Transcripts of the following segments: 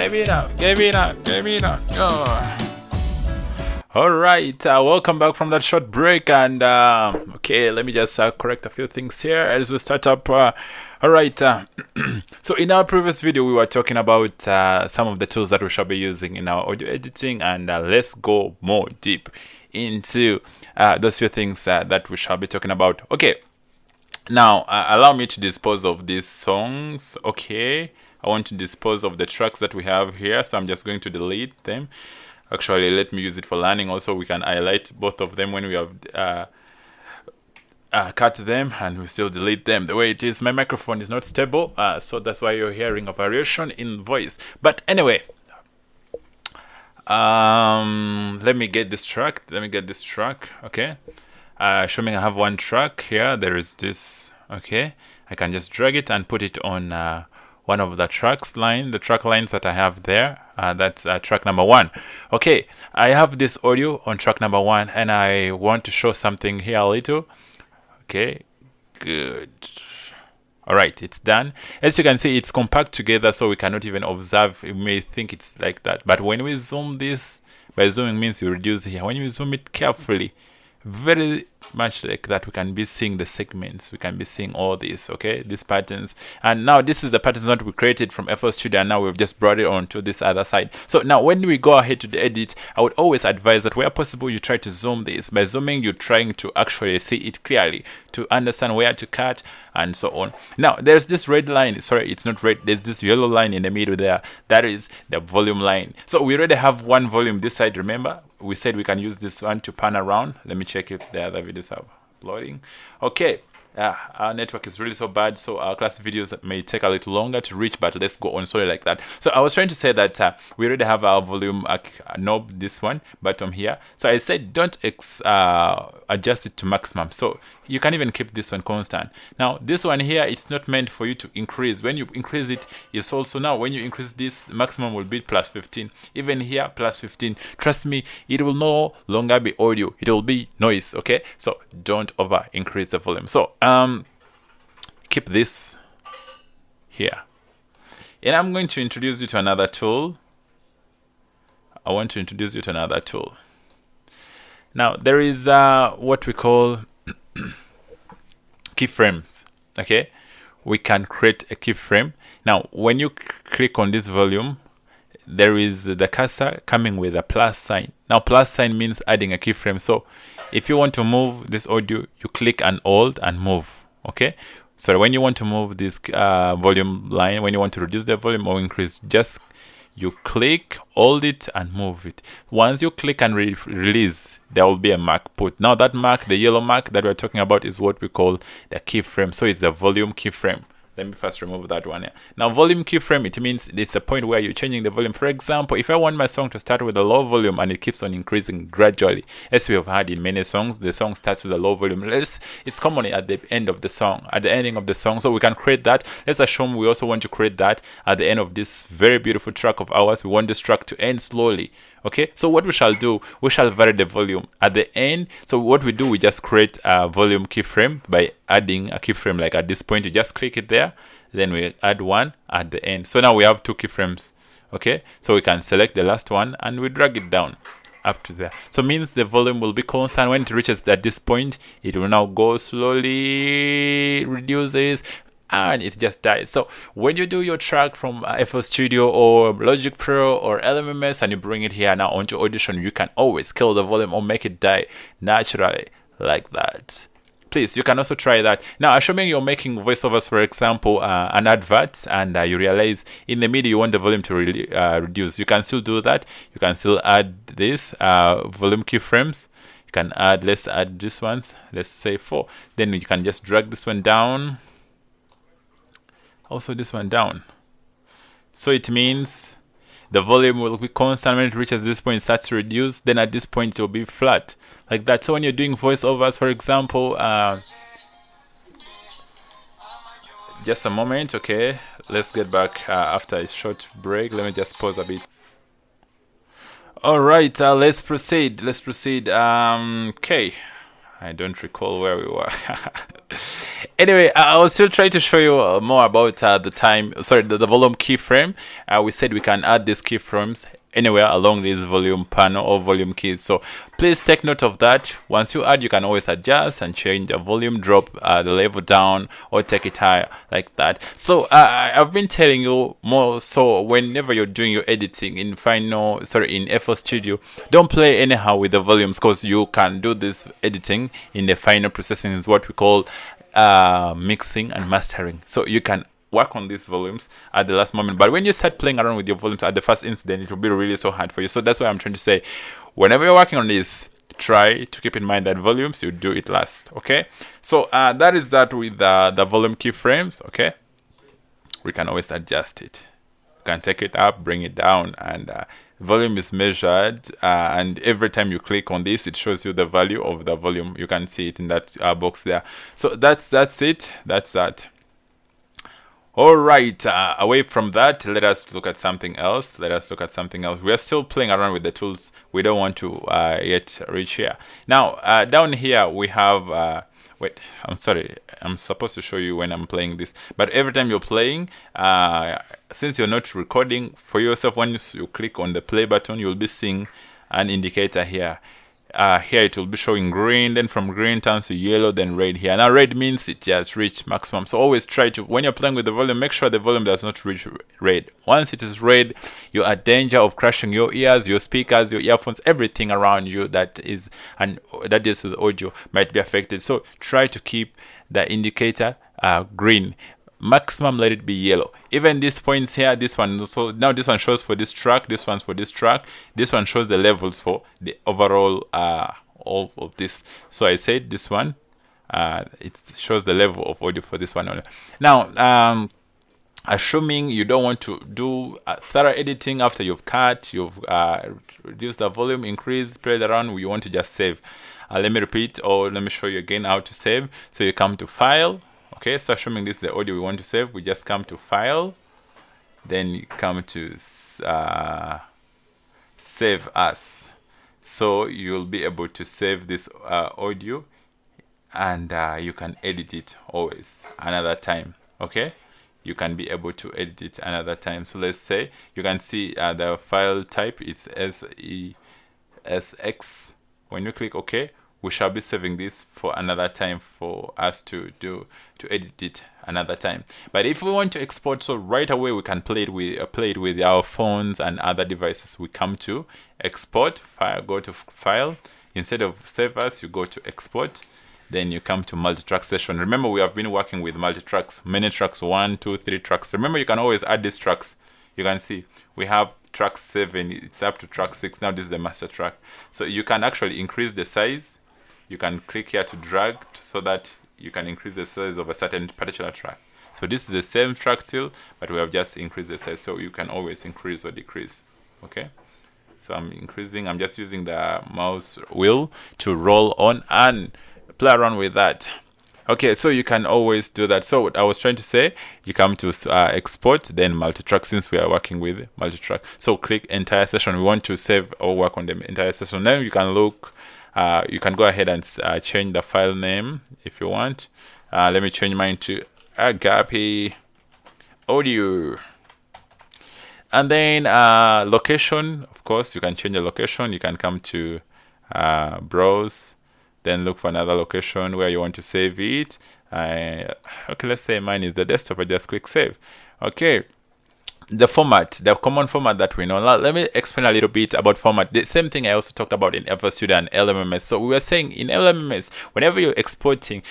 Give it up, give it up, give it up. Oh. Alright, welcome back from that short break, and okay, let me just correct a few things here as we start up. Alright, so in our previous video we were talking about some of the tools that we shall be using in our audio editing, and let's go more deep into those few things that we shall be talking about. Okay, now allow me to dispose of these songs. Okay, I want to dispose of the tracks that we have here, so I'm just going to delete them. Actually, let me use it for learning. Also, we can highlight both of them when we have cut them, and we still delete them. The way it is, my microphone is not stable, so that's why you're hearing a variation in voice. But anyway, let me get this track. Okay, assuming I have one track here, there is this. Okay, I can just drag it and put it on one of the track lines that I have there. That's track number 1. Okay, I have this audio on track number 1, and I want to show something here a little. Okay, good. All right, it's done. As you can see, it's compact together, so we cannot even observe. You may think it's like that, but when we zoom this, by zooming means you reduce here. When you zoom it carefully, very much like that, we can be seeing the segments, we can be seeing all this, okay, these patterns. And now this is the patterns that we created from FL Studio, and now we've just brought it on to this other side. So now when we go ahead to the edit, I would always advise that where possible you try to zoom this. By zooming, you're trying to actually see it clearly, to understand where to cut and so on. Now there's this red line, sorry, it's not red, there's this yellow line in the middle there, that is the volume line. So we already have one volume this side. Remember, we said we can use this one to pan around. Let me check if the other videos are uploading. Okay, our network is really so bad, so our class videos may take a little longer to reach, but let's go on slowly like that. So I was trying to say that we already have our volume knob, this one bottom here. So I said don't adjust it to maximum, so you can even keep this one constant. Now this one here, it's not meant for you to increase. When you increase it, it's also, now when you increase this, maximum will be plus 15. Even here, plus 15. Trust me, it will no longer be audio, it will be noise. Okay, so don't over increase the volume. So keep this here, and I'm going to introduce you to another tool. I want to introduce you to another tool. Now there is what we call keyframes. Okay, we can create a keyframe. Now when you click on this volume, there is the cursor coming with a plus sign. Now plus sign means adding a keyframe. So if you want to move this audio, you click and hold and move. Okay, so when you want to move this volume line, when you want to reduce the volume or increase, just you click, hold it and move it. Once you click and release, there will be a mark put. Now that mark, the yellow mark that we're talking about, is what we call the keyframe. So it's the volume keyframe. Let me first remove that one here. Now volume keyframe, it means it's a point where you're changing the volume. For example, if I want my song to start with a low volume and it keeps on increasing gradually, as we have had in many songs, the song starts with a low volume. It's commonly at the end of the song, at the ending of the song. So we can create that. Let's assume we also want to create that at the end of this very beautiful track of ours. We want this track to end slowly. Okay, so what we shall do, we shall vary the volume at the end. So what we do, we just create a volume keyframe by adding a keyframe. Like at this point, you just click it there, then we add one at the end. So now we have 2 keyframes. Okay, so we can select the last one and we drag it down up to there. So means the volume will be constant. When it reaches at this point, it will now go slowly, reduces, and it just dies. So when you do your track from FL Studio or Logic Pro or LMMS and you bring it here now onto Audition, you can always kill the volume or make it die naturally like that. Please, you can also try that. Now, assuming you're making voiceovers, for example, an advert, and you realize in the middle you want the volume to reduce, you can still do that. You can still add this volume keyframes. You can add, let's add these ones, let's say 4. Then you can just drag this one down. Also this one down. So it means the volume will be constant. When it reaches this point, it starts to reduce. Then at this point, it will be flat like that. So when you're doing voiceovers, for example, just a moment. Okay, let's get back after a short break. Let me just pause a bit. All right, let's proceed. Okay, I don't recall where we were. Anyway, I will still try to show you more about the volume keyframe. We said we can add these keyframes anywhere along this volume panel or volume keys. So please take note of that. Once you add, you can always adjust and change the volume, drop the level down, or take it higher like that. So I've been telling you more. So whenever you're doing your editing in in FL Studio, don't play anyhow with the volumes, because you can do this editing in the final processing, is what we call mixing and mastering. So you can work on these volumes at the last moment, but when you start playing around with your volumes at the first incident, it will be really so hard for you. So that's why I'm trying to say, whenever you're working on this, try to keep in mind that volumes, you do it last. Okay, so that is that with the volume keyframes. Okay, we can always adjust it. You can take it up, bring it down, and volume is measured, and every time you click on this, it shows you the value of the volume. You can see it in that box there. So that's it. That's that. All right, away from that, let us look at something else. We are still playing around with the tools. We don't want to yet reach here. Now, down here we have, wait, I'm sorry. I'm supposed to show you when I'm playing this. But every time you're playing, since you're not recording for yourself, once you click on the play button, you'll be seeing an indicator here. Here it will be showing green, then from green turns to yellow, then red here. Now red means it has reached maximum. So always try to, when you're playing with the volume, make sure the volume does not reach red. Once it is red, you're at danger of crashing your ears, your speakers, your earphones, everything around you that deals with audio might be affected. So try to keep the indicator green. Maximum, let it be yellow. Even these points here, this one also, now this one shows for this track, this one's for this track, this one shows the levels for the overall all of this. So I said this one, it shows the level of audio for this one only. Now assuming you don't want to do thorough editing after you've cut, you've reduced the volume, increased, played around, you want to just save. Let me repeat, or let me show you again how to save. So you come to File. Okay, so assuming this is the audio we want to save, we just come to File, then you come to Save As. So you'll be able to save this audio, and you can edit it always another time. Okay, you can be able to edit it another time. So let's say you can see the file type, it's SESX. When you click OK, we shall be saving this for another time for us to edit it another time. But if we want to export, so right away we can play it with our phones and other devices. We come to Export, File, go to File. Instead of Save As, you go to Export. Then you come to multi-track session. Remember, we have been working with multi-tracks, many tracks, 1, 2, 3 tracks. Remember, you can always add these tracks. You can see we have track 7, it's up to track 6. Now this is the master track. So you can actually increase the size. You can click here to drag so that you can increase the size of a certain particular track. So this is the same track still, but we have just increased the size, so you can always increase or decrease. Okay, so I'm increasing, I'm just using the mouse wheel to roll on and play around with that. Okay, so you can always do that. So what I was trying to say, you come to export, then multi-track, since we are working with multi-track. So click entire session. We want to save or work on the entire session. Then you can look, you can go ahead and change the file name if you want. Let me change mine to Agape Audio. And then location, of course, you can change the location. You can come to browse, then look for another location where you want to save it. Okay, let's say mine is the desktop. I just click save. Okay, the format, the common format that we know. Now, let me explain a little bit about format. The same thing I also talked about in FL Studio and LMMS. So we were saying in LMMS, whenever you're exporting,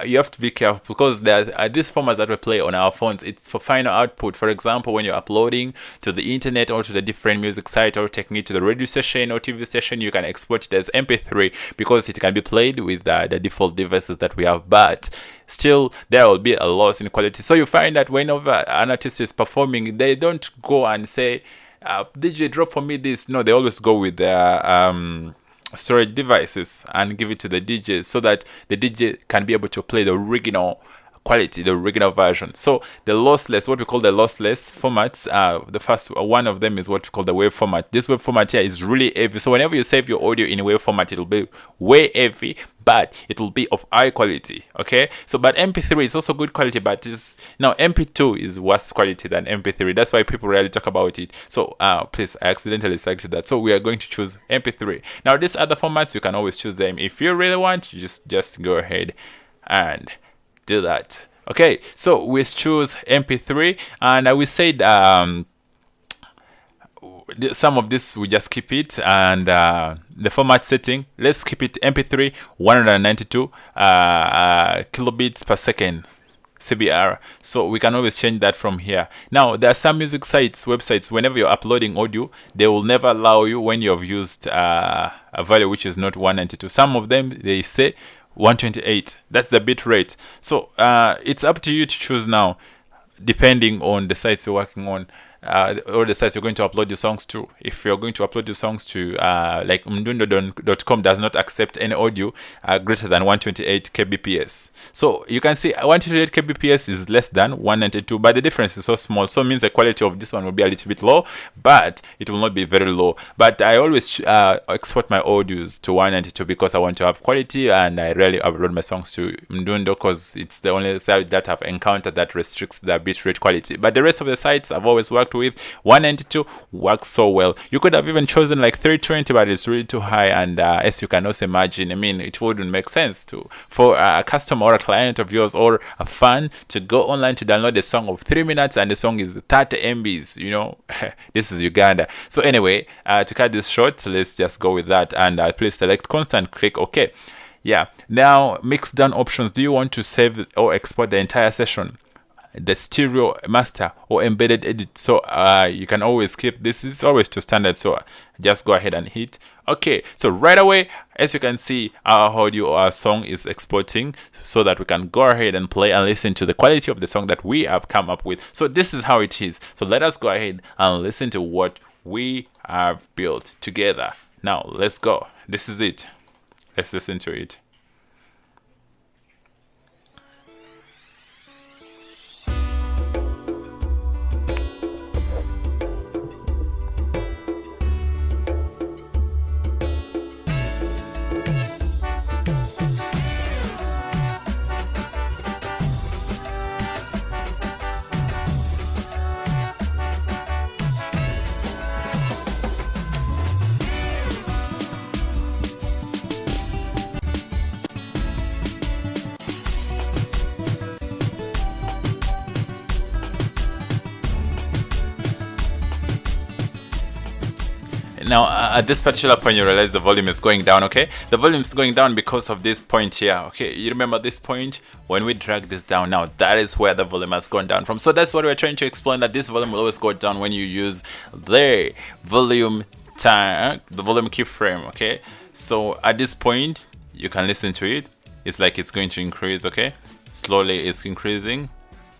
you have to be careful, because there are these formats that we play on our phones. It's for final output. For example, when you're uploading to the internet or to the different music site, or taking it to the radio station or TV station, you can export it as MP3 because it can be played with the default devices that we have. But still, there will be a loss in quality. So you find that whenever an artist is performing, they don't go and say, DJ, drop for me this. No, they always go with their storage devices and give it to the DJ, so that the DJ can be able to play the original quality, the original version. So the lossless, what we call the lossless formats, the first one of them is what we call the wave format. This wave format here is really heavy. So whenever you save your audio in a wave format, it'll be way heavy, but it will be of high quality. Okay, so but MP3 is also good quality, but is now MP2 is worse quality than MP3. That's why people rarely talk about it. So please, I accidentally selected that, so we are going to choose MP3. Now these other formats, you can always choose them if you really want. You just go ahead and do that. Okay, so we choose MP3, and we said some of this we just keep it, and the format setting, let's keep it MP3 192 kilobits per second CBR. So we can always change that from here. Now there are some music sites, websites, whenever you're uploading audio, they will never allow you when you've used a value which is not 192. Some of them, they say 128. That's the bit rate. So it's up to you to choose now, depending on the sites you're working on, or the sites you're going to upload your songs to. If you're going to upload your songs to like mdundo.com does not accept any audio greater than 128 kbps. So you can see 128 kbps is less than 192, but the difference is so small, so it means the quality of this one will be a little bit low, but it will not be very low. But I always export my audios to 192 because I want to have quality, and I rarely upload my songs to mdundo because it's the only site that I've encountered that restricts the bitrate quality. But the rest of the sites I've always worked with 192 works so well. You could have even chosen like 320, but it's really too high, and as you can also imagine, I mean, it wouldn't make sense for a customer or a client of yours or a fan to go online to download a song of 3 minutes and the song is 30 MBs, you know. This is Uganda. So anyway, to cut this short, let's just go with that, and please select constant, click OK. Yeah, now mix down options. Do you want to save or export the entire session, the stereo, master, or embedded edit? So you can always keep this. Is always to standard, so just go ahead and hit OK. So right away, as you can see, our audio, our song is exporting, so that we can go ahead and play and listen to the quality of the song that we have come up with. So this is how it is. So let us go ahead and listen to what we have built together. Now let's go. This is it. Let's listen to it. Now at this particular point, you realize the volume is going down. Okay, the volume is going down because of this point here. Okay, you remember this point? When we drag this down, now that is where the volume has gone down from. So that's what we're trying to explain, that this volume will always go down when you use the volume tag, the volume keyframe. Okay, so at this point you can listen to it. It's like it's going to increase. Okay, slowly it's increasing,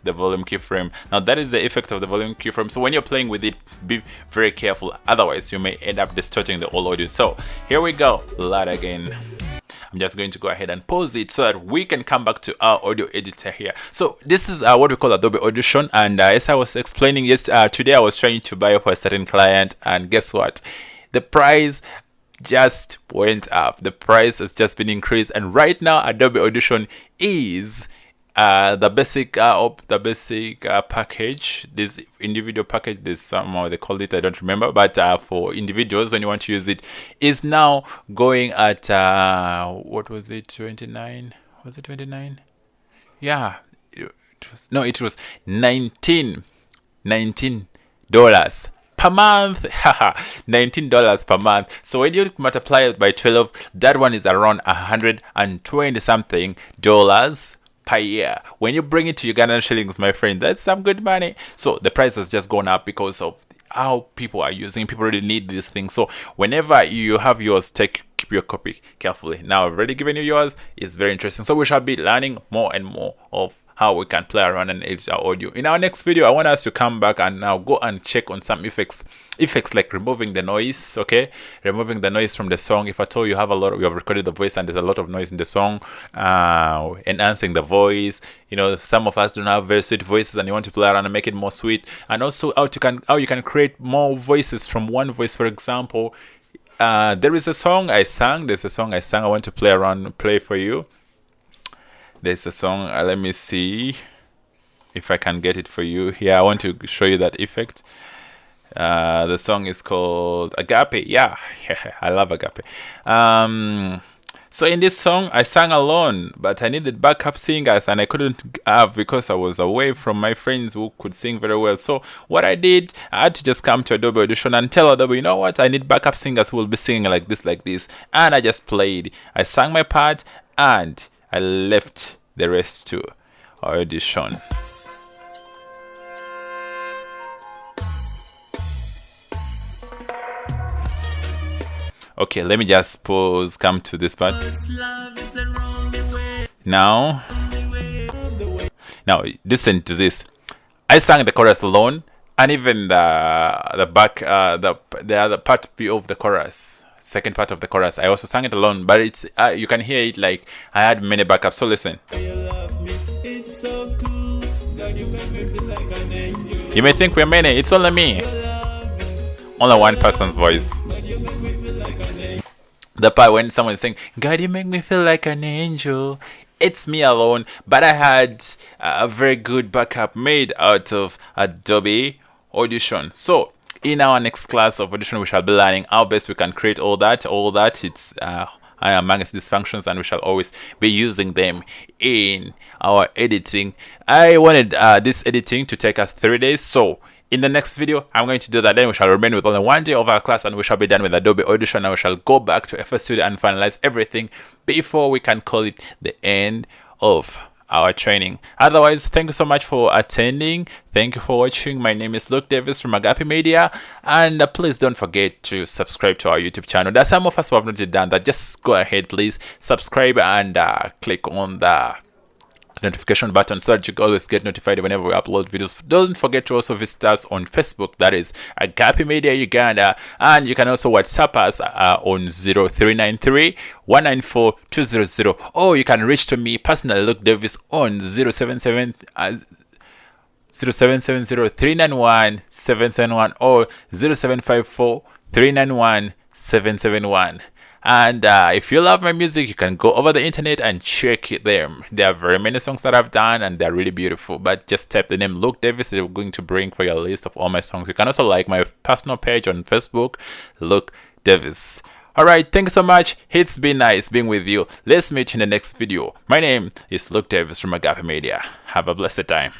the volume keyframe. Now that is the effect of the volume keyframe. So when you're playing with it, be very careful, otherwise you may end up distorting the whole audio. So here we go, loud again. I'm just going to go ahead and pause it so that we can come back to our audio editor here. So this is what we call Adobe Audition, and as I was explaining, yes, today I was trying to buy for a certain client, and guess what? The price just went up. The price has just been increased, and right now Adobe Audition is the basic package, this individual package, this somehow they call it, I don't remember, but for individuals, when you want to use it, is now going at what was it, 29? Was it 29? Yeah, it was $19 per month. $19 per month. So when you multiply it by 12, that one is around $120 something per year. When you bring it to Ugandan shillings, my friend, that's some good money. So the price has just gone up because of how people are using. People really need this thing. So whenever you have yours, keep your copy carefully. Now I've already given you yours. It's very interesting. So we shall be learning more and more of how we can play around and edit our audio. In our next video, I want us to come back and now go and check on some effects like removing the noise. Okay, removing the noise from the song. If at all you have recorded the voice and there's a lot of noise in the song, enhancing the voice. You know, some of us don't have very sweet voices and you want to play around and make it more sweet. And also how you can create more voices from one voice. For example, there is a song I sang. There's a song I sang. I want to play for you. There's a song. Let me see if I can get it for you here. I want to show you that effect. The song is called Agape. Yeah, I love Agape. So in this song, I sang alone, but I needed backup singers and I couldn't have because I was away from my friends who could sing very well. So what I did, I had to just come to Adobe Audition and tell Adobe, you know what, I need backup singers who will be singing like this. And I just played. I sang my part and I left the rest to Audition. Okay, let me just pause, come to this part. Now listen to this. I sang the chorus alone, and even the other part B of the chorus, second part of the chorus, I also sang it alone, but it's you can hear it like I had many backups. So listen. You may think we're many, it's only me. Only one person's voice. The part when someone is saying, God, you make me feel like an angel. It's me alone, but I had a very good backup made out of Adobe Audition. So in our next class of Audition, we shall be learning how best we can create all that. It's amongst these functions, and we shall always be using them in our editing. I wanted this editing to take us 3 days, so in the next video, I'm going to do that. Then we shall remain with only 1 day of our class and we shall be done with Adobe Audition, and we shall go back to FL Studio and finalize everything before we can call it the end of our training. Otherwise, thank you so much for attending. Thank you for watching. My name is Luke Davis from Agape Media, and please don't forget to subscribe to our YouTube channel. There's some of us who have not done that. Just go ahead, please subscribe and click on the notification button so that you always get notified whenever we upload videos. Don't forget to also visit us on Facebook, that is Agape Media Uganda, and you can also WhatsApp us on 0393 194 200, or you can reach to me personally, Luke Davis, on 0770 391 771 or 0754 391 771. And if you love my music, you can go over the internet and check them. There are very many songs that I've done and they're really beautiful. But just type the name Luke Davis, it's going to bring for your list of all my songs. You can also like my personal page on Facebook, Luke Davis. Alright, thank you so much. It's been nice being with you. Let's meet in the next video. My name is Luke Davis from Agape Media. Have a blessed time.